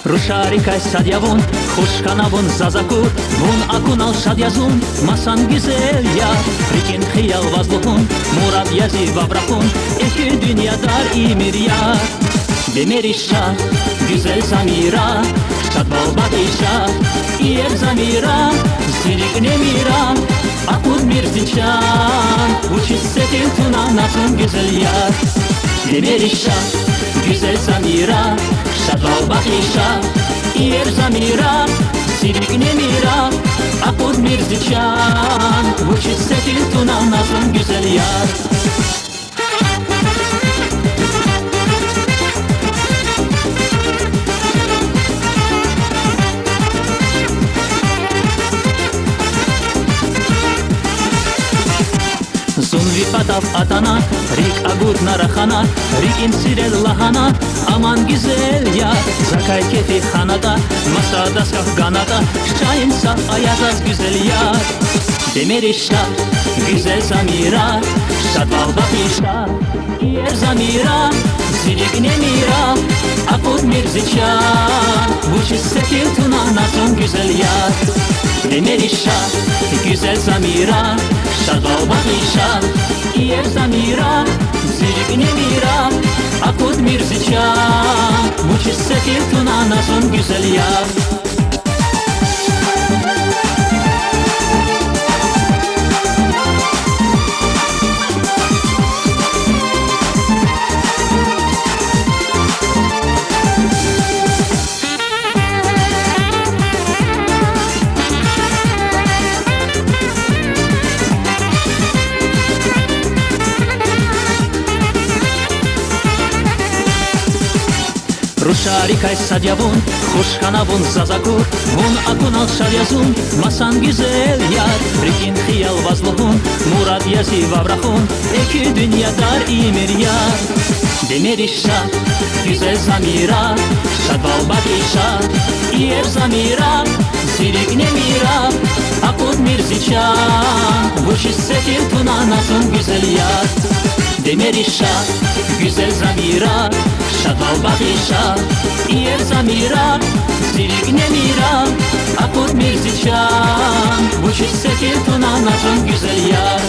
Ruşarikay sadyavun, Kuşkanavun zazakur, Vun akunal şadyazun, Masan güzel ya, Rikin hıyal vazluhun, Murad yazi vavrahun, İki dünyadar imir ya. Bemerişa, güzel zamira, Şadbal bakışa, İyer zamira, Zirik nemira, Akud mirziçan, Uçiş setil tuna nasın güzel ya. Bemerişa, güzel zamira, Şadbal bakışa, İyer zamira, Zirik nemira, Akud mirziçan, Uçiş setil tuna nasın güzel ya. Vipatav atana, Rik agut narahana, Rik insirel lahana, Aman güzel ya, Zakay kefi hanada, Masa daskaf ganada, Şahin saf ayazaz güzel ya. Demerişa, güzel zamira, Şadbal bakışa, İyer zamira, Zirik nemira, Akut mirziça, Vuçiş setil tuna nasın güzel ya. Demerişa, güzel zamira, Şadbal bakışa, İyer zamira, Zirik nemira, Akut mirziça, Vuçiş setil tuna nasın güzel ya. Ruşarikay sadyavun, Kuşkanavun zazakur, Vun akunal şadyazun, Masan güzel yar, Rikin hıyal vazluhun, Murad yazi vavrahun, İki dünyadar imir yar. Demerişa, güzel zamira, Şadbal bakışa, İyer zamira, Zirik nemira, Akut mirziça, Vuçiş setil tuna nasın güzel yar. Demerişa, güzel zamira, Şadbal bakışa, İyer zamira, Zirik nemira, Akut mirziça, Vuçiş setil tuna nasın güzel ya.